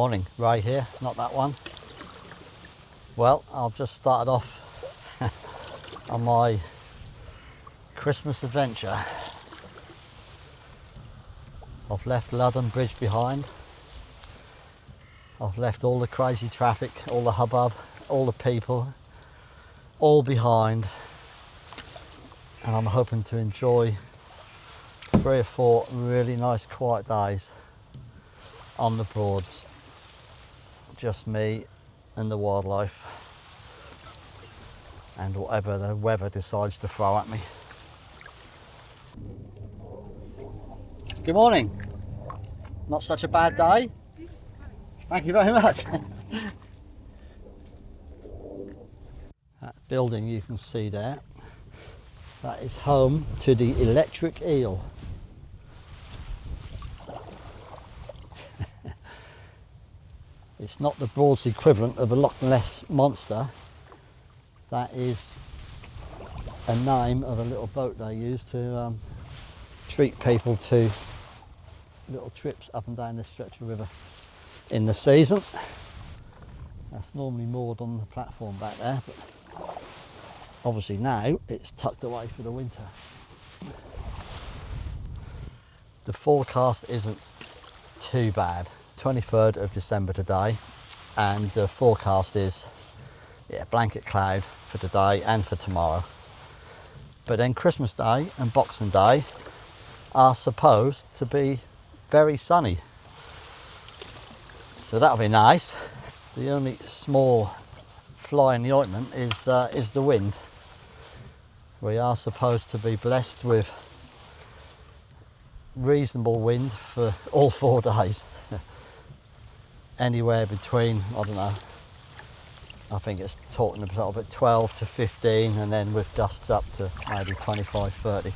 morning, Ray here, not that one. Well, I've just started off on my Christmas adventure. I've left Ludham Bridge behind. I've left all the crazy traffic, all the hubbub, all the people, all behind. And I'm hoping to enjoy 3 or 4 really nice quiet days on the Broads. Just me and the wildlife and whatever the weather decides to throw at me. Good morning. Not such a bad day. Thank you very much. That building you can see there, that is home to the electric eel. It's not the Broad's equivalent of a Loch Ness monster. That is a name of a little boat they use to treat people to little trips up and down this stretch of river in the season. That's normally moored on the platform back there, but obviously now it's tucked away for the winter. The forecast isn't too bad. 23rd of December today, and the forecast is blanket cloud for today and for tomorrow. But then Christmas Day and Boxing Day are supposed to be very sunny, so that'll be nice. The only small fly in the ointment is the wind. We are supposed to be blessed with reasonable wind for all 4 days. Anywhere between, I don't know, I think it's talking about 12 to 15, and then with gusts up to maybe 25, 30.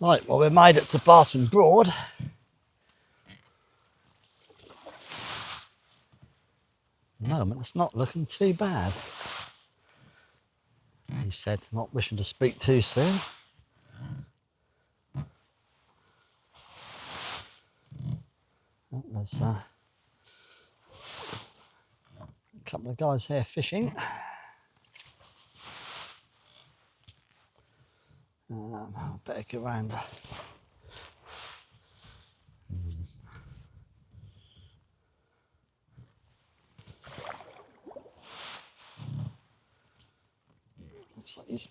Right, well, we made it to Barton Broad. At the moment, it's not looking too bad. He said, not wishing to speak too soon. Oh, there's a couple of guys here fishing. I better go round. Looks like he's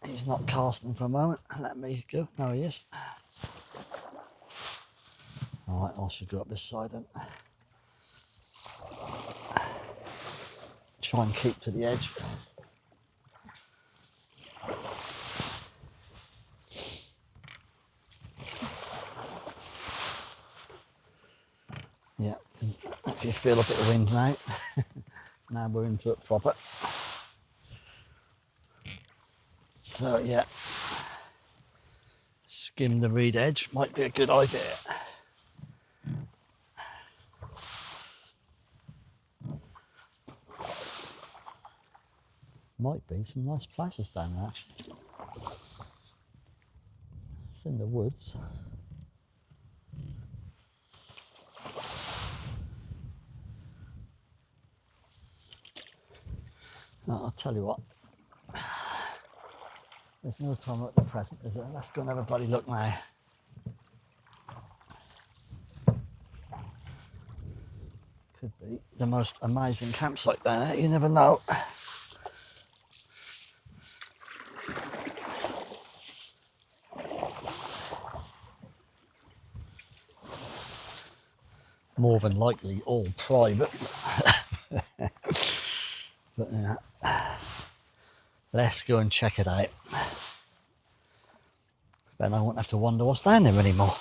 He's not casting for a moment. Let me go. No, he is. Alright, I should go up this side then. Try and keep to the edge. Yeah, actually feel a bit of wind now. Now we're into it proper. So yeah, skim the reed edge might be a good idea. Might be some nice places down there actually. It's in the woods. Oh, I'll tell you what, there's no time like the present, is there? Let's go and have a bloody look now. Could be the most amazing campsite down there, you never know. More than likely all private. But yeah, let's go and check it out. Then I won't have to wonder what's down there anymore.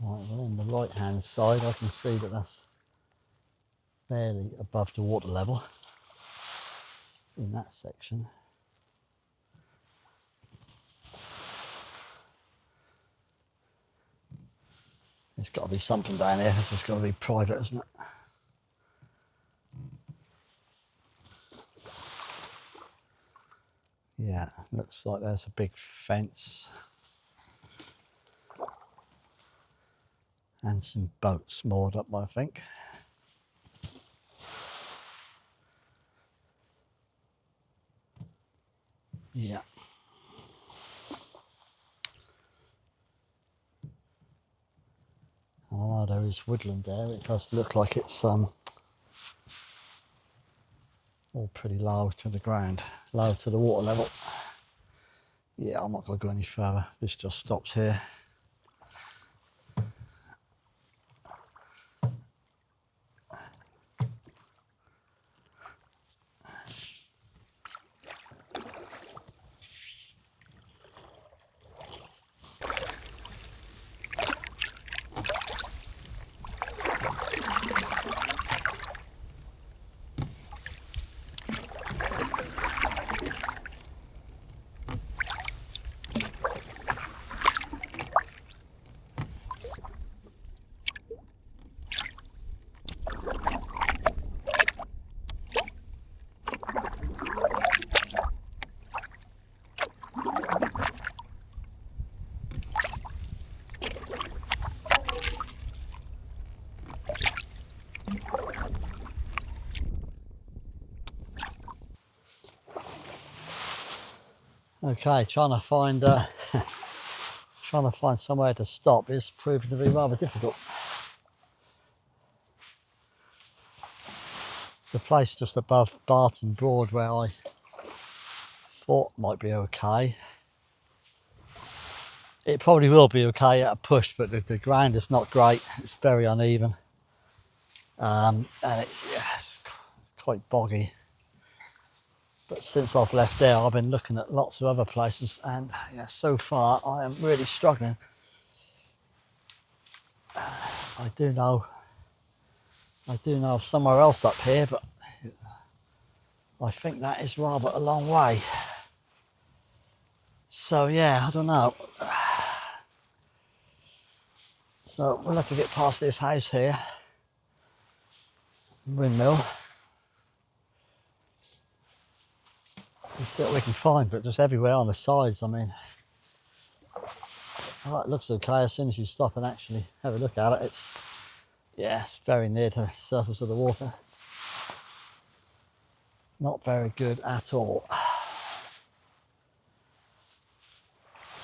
Right, well on the right hand side I can see that that's barely above the water level in that section. There's got to be something down here, this has got to be private, isn't it? Yeah, looks like there's a big fence and some boats moored up, I think. Yeah. And although there is woodland there, it does look like it's all pretty low to the ground, low to the water level. Yeah, I'm not going to go any further. This just stops here. Okay, trying to find somewhere to stop is proving to be rather difficult. The place just above Barton Broad where I thought might be okay. It probably will be okay at a push, but the ground is not great. It's very uneven, and it's quite boggy. But since I've left there, I've been looking at lots of other places, and yeah, so far I am really struggling. I do know of somewhere else up here, but I think that is rather a long way. So yeah, I don't know. So we'll have to get past this house here, windmill, and see what we can find, but just everywhere on the sides. I mean, oh, it looks okay as soon as you stop and actually have a look at it. It's very near to the surface of the water. Not very good at all.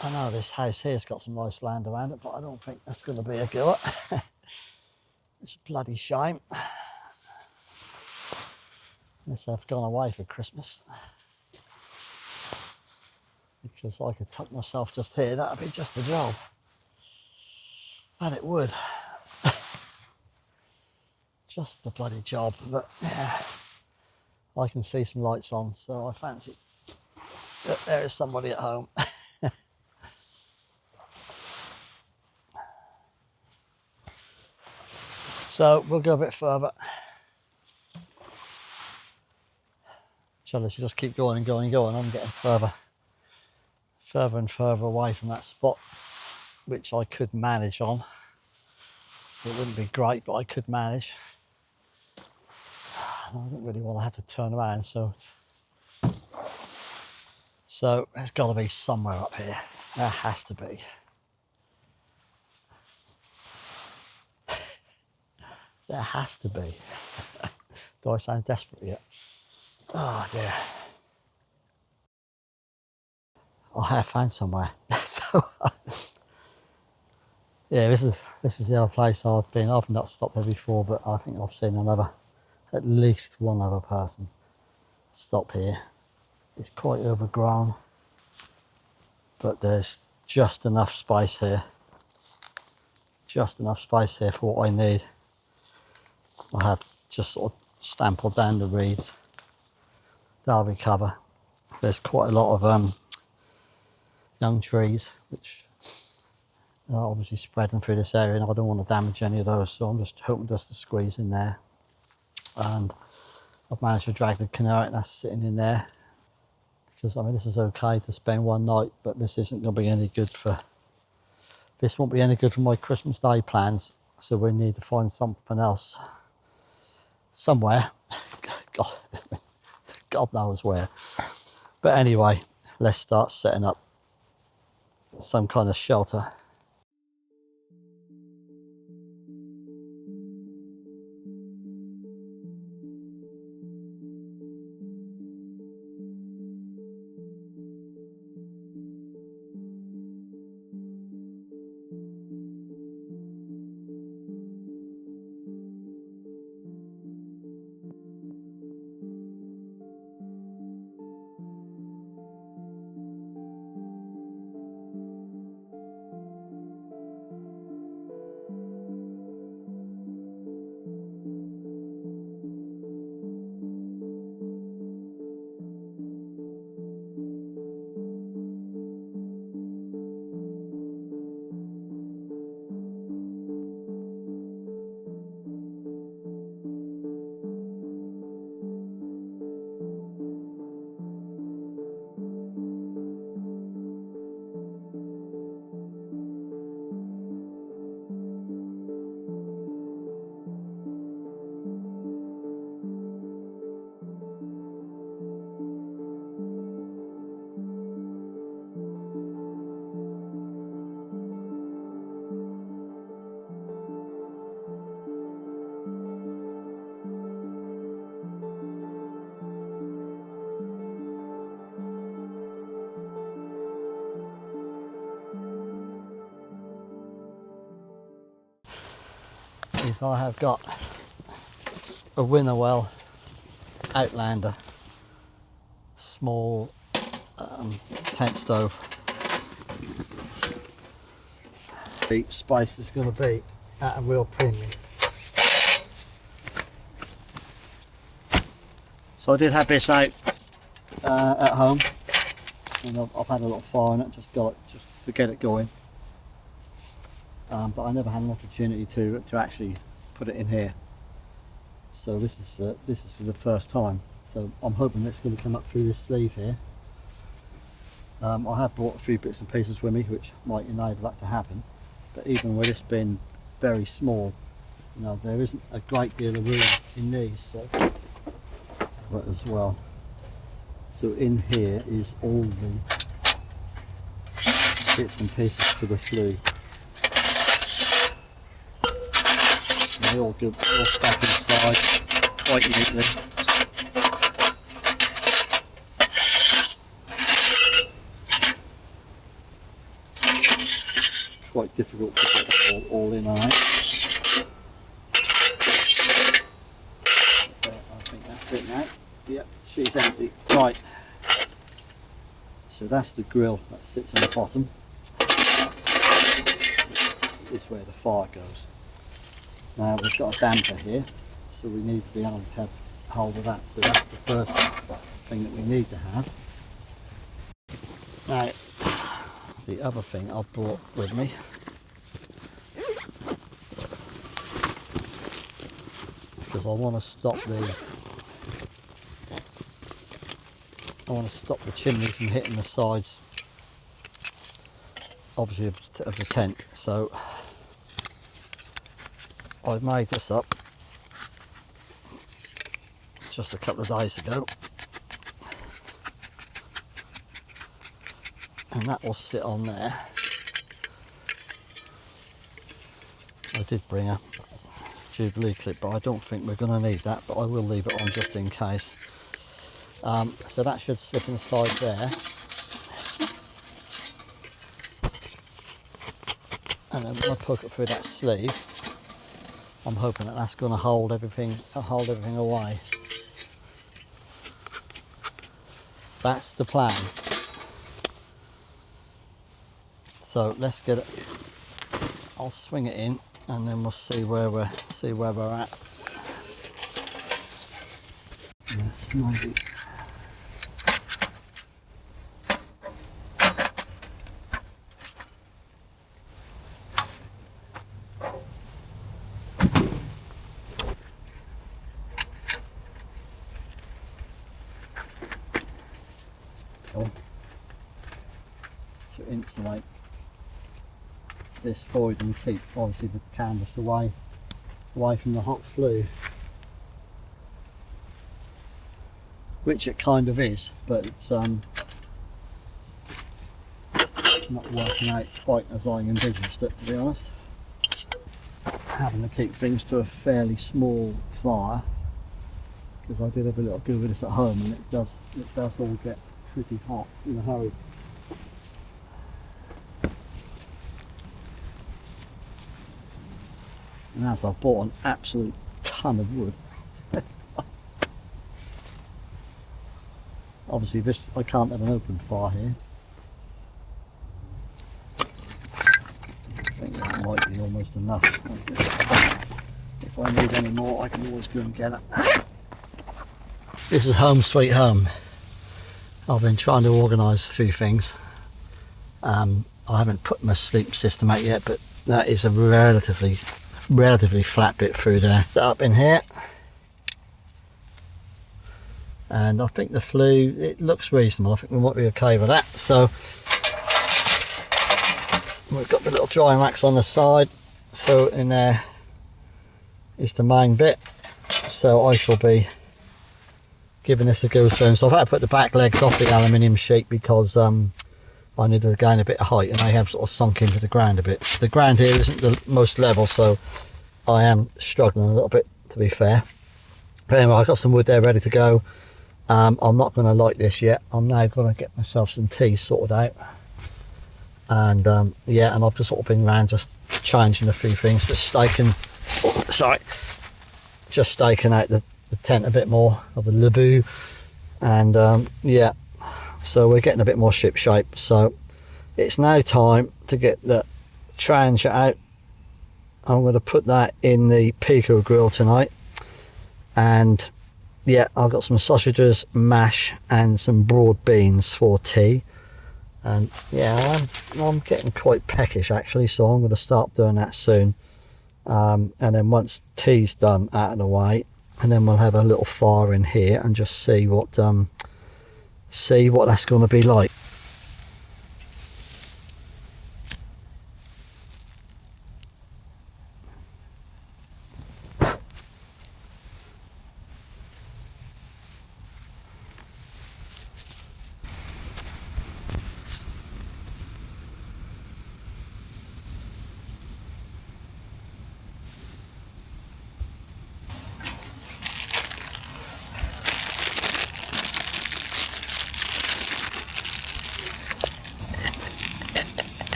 I know this house here's got some nice land around it, but I don't think that's going to be a goer. It's a bloody shame. Unless they've gone away for Christmas. Because I could tuck myself just here, that'd be just a job. And it would. Just a bloody job, but yeah. I can see some lights on, so I fancy that there is somebody at home. So we'll go a bit further. Shall I just keep going and going and going? I'm getting further and further away from that spot, which I could manage on. It wouldn't be great, but I could manage. I don't really want to have to turn around, so there's got to be somewhere up here. There has to be. There has to be. Do I sound desperate yet? Oh dear. I have found somewhere. So yeah, this is the other place I've been. I've not stopped there before, but I think I've seen at least one other person stop here. It's quite overgrown, but there's just enough space here. Just enough space here for what I need. I have just sort of stampled down the reeds. They'll recover. There's quite a lot of young trees which are obviously spreading through this area, and I don't want to damage any of those, so I'm just hoping just to squeeze in there. And I've managed to drag the canoe out, and that's sitting in there, because I mean this is okay to spend one night, but this isn't going to be any good for. This won't be any good for my Christmas Day plans, so we need to find something else somewhere. God knows where. But anyway, let's start setting up some kind of shelter. Is I have got a Winterwell Outlander small tent stove. The space is going to be at a real premium. So I did have this out at home, and I've had a little fire in it, just to get it going. But I never had an opportunity to actually put it in here. So this is for the first time. So I'm hoping it's going to come up through this sleeve here. I have brought a few bits and pieces with me which might enable that to happen, but even with this being very small, you know, there isn't a great deal of room in these, so but as well. So in here is all the bits and pieces for the flue. They all stack inside quite neatly. Quite difficult to get them all in and out. I think that's it now. Yep, she's empty. Right. So that's the grill that sits on the bottom. This is where the fire goes. Now we've got a damper here, so we need to be able to have hold of that. So that's the first thing that we need to have. Now, the other thing I've brought with me because I want to stop the chimney from hitting the sides, obviously of the tent. So I made this up just a couple of days ago, and that will sit on there. I did bring a Jubilee clip, but I don't think we're going to need that, but I will leave it on just in case. So that should slip inside there, and then when I poke it through that sleeve, I'm hoping that that's going to hold everything away. That's the plan. So let's get it. I'll swing it in, and then we'll see where we're at. Yes, maybe. To insulate this void and keep obviously the canvas away from the hot flue, which it kind of is, but it's not working out quite as I envisaged it, to be honest. Having to keep things to a fairly small fire, because I did have a little go with this at home, and it does all get pretty hot in a hurry. And as I've bought an absolute ton of wood, obviously this, I can't have an open fire here. I think that might be almost enough. If I need any more, I can always go and get it. This is home sweet home. I've been trying to organise a few things. I haven't put my sleep system out yet, but that is a relatively flat bit through there. Up in here, and I think the flue, it looks reasonable. I think we might be okay with that. So we've got the little drying racks on the side, so in there is the main bit. So I shall be giving this a go soon. So I've had to put the back legs off the aluminium sheet because I needed to gain a bit of height, and they have sort of sunk into the ground a bit. The ground here isn't the most level, so I am struggling a little bit, to be fair. But anyway, I've got some wood there ready to go. I'm not going to light this yet. I'm now going to get myself some tea sorted out. And yeah, and I've just sort of been around just changing a few things, just staking out the tent a bit more of a lebu. And yeah, so we're getting a bit more ship shape. So it's now time to get the transit out. I'm going to put that in the Pico grill tonight. And yeah, I've got some sausages, mash, and some broad beans for tea. And yeah, I'm getting quite peckish actually, so I'm going to start doing that soon. And then once tea's done, out of the way, and then we'll have a little fire in here and just see what that's going to be like.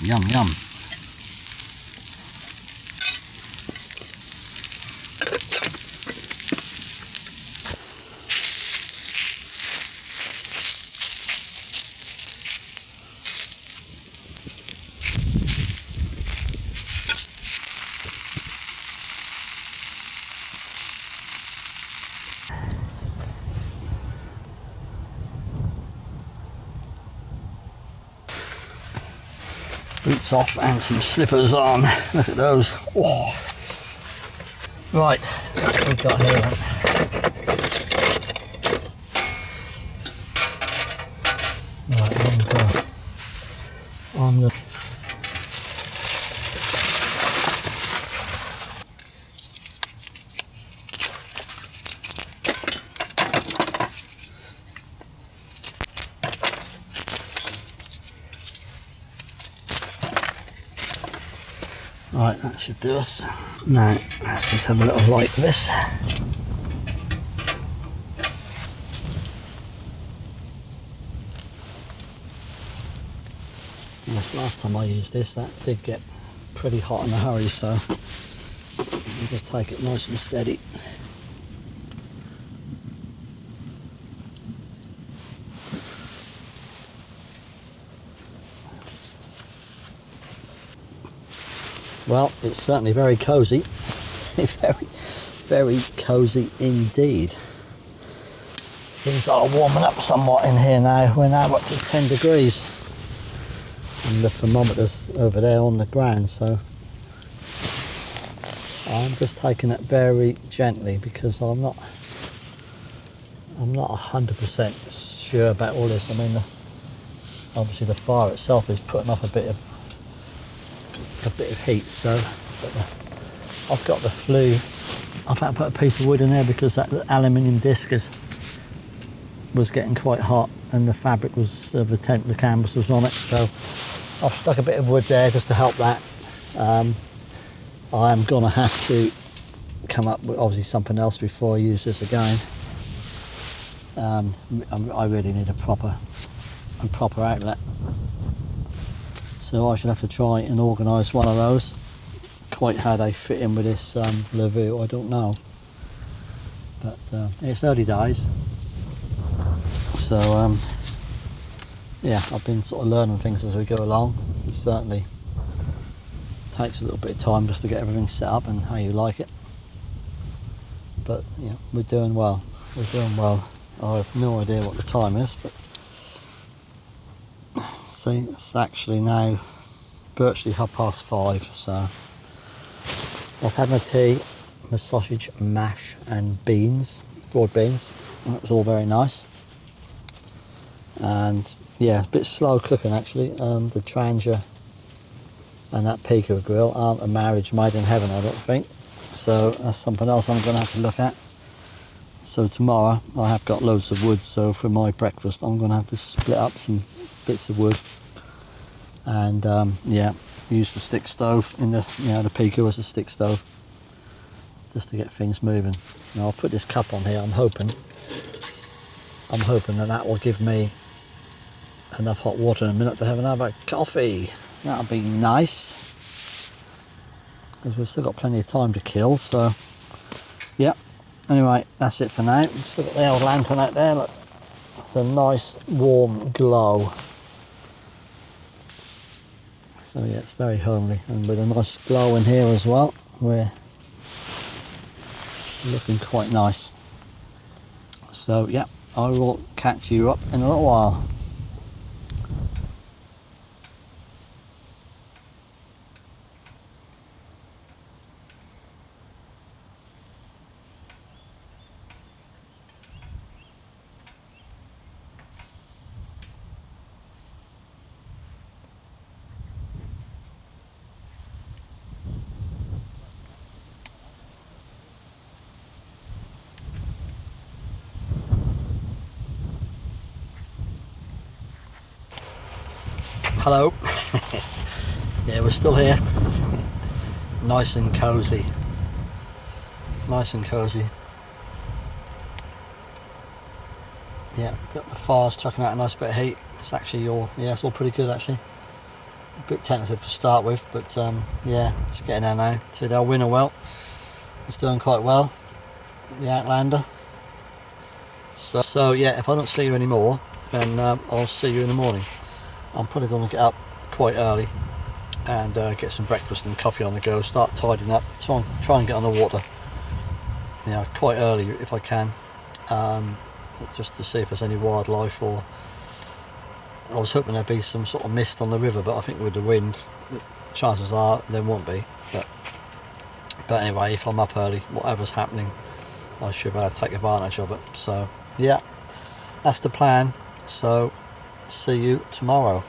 Yum, yum. Boots off and some slippers on. Look at those. Oh. Right, what we've got here then? Right, on the right, that should do us. Now, let's just have a little like this. Yes, last time I used this, that did get pretty hot in a hurry, so you just take it nice and steady. Well, it's certainly very cosy. Very cosy indeed. Things are warming up somewhat in here now. We're now up to 10 degrees. And the thermometer's over there on the ground, so I'm just taking it very gently because I'm not 100% sure about all this. I mean, obviously the fire itself is putting off a bit of heat, so I've got the flue. I've had to put a piece of wood in there because that aluminium disc was getting quite hot, and the fabric was the tent, the canvas was on it, so I've stuck a bit of wood there just to help that. I am going to have to come up with obviously something else before I use this again. I really need a proper outlet, so I should have to try and organise one of those. Quite how they fit in with this Lavoo, I don't know, but it's early days, so yeah, I've been sort of learning things as we go along. It certainly takes a little bit of time just to get everything set up and how you like it, but yeah, we're doing well. I have no idea what the time is, but see, it's actually now virtually 5:30, so I've had my tea, my sausage, mash and beans, broad beans, and that was all very nice. And yeah, a bit slow cooking actually. The Trangia and that Pico grill aren't a marriage made in heaven, I don't think, so that's something else I'm going to have to look at. So tomorrow I have got loads of wood, so for my breakfast I'm going to have to split up some bits of wood and yeah, use the stick stove in the the Pico as a stick stove just to get things moving. Now I'll put this cup on here. I'm hoping that will give me enough hot water in a minute to have another coffee. That'll be nice, because we've still got plenty of time to kill, so yeah. Anyway, that's it for now. We've still got the old lantern out there, look. It's a nice warm glow. So yeah, it's very homely, and with a nice glow in here as well, we're looking quite nice. So yeah, I will catch you up in a little while. Hello. Yeah, we're still here. Nice and cosy. Nice and cosy. Yeah, got the fire's chucking out a nice bit of heat. It's actually all, yeah, it's all pretty good actually. a bit tentative to start with, but yeah, it's getting there now. See our winner well. It's doing quite well, the Outlander. So yeah, if I don't see you anymore, then I'll see you in the morning. I'm probably going to get up quite early and get some breakfast and coffee on the go, start tidying up, try and get on the water, you know, quite early if I can, just to see if there's any wildlife, or I was hoping there'd be some sort of mist on the river, but I think with the wind, chances are there won't be. But anyway, if I'm up early, whatever's happening, I should be able to take advantage of it. So yeah, that's the plan. So see you tomorrow.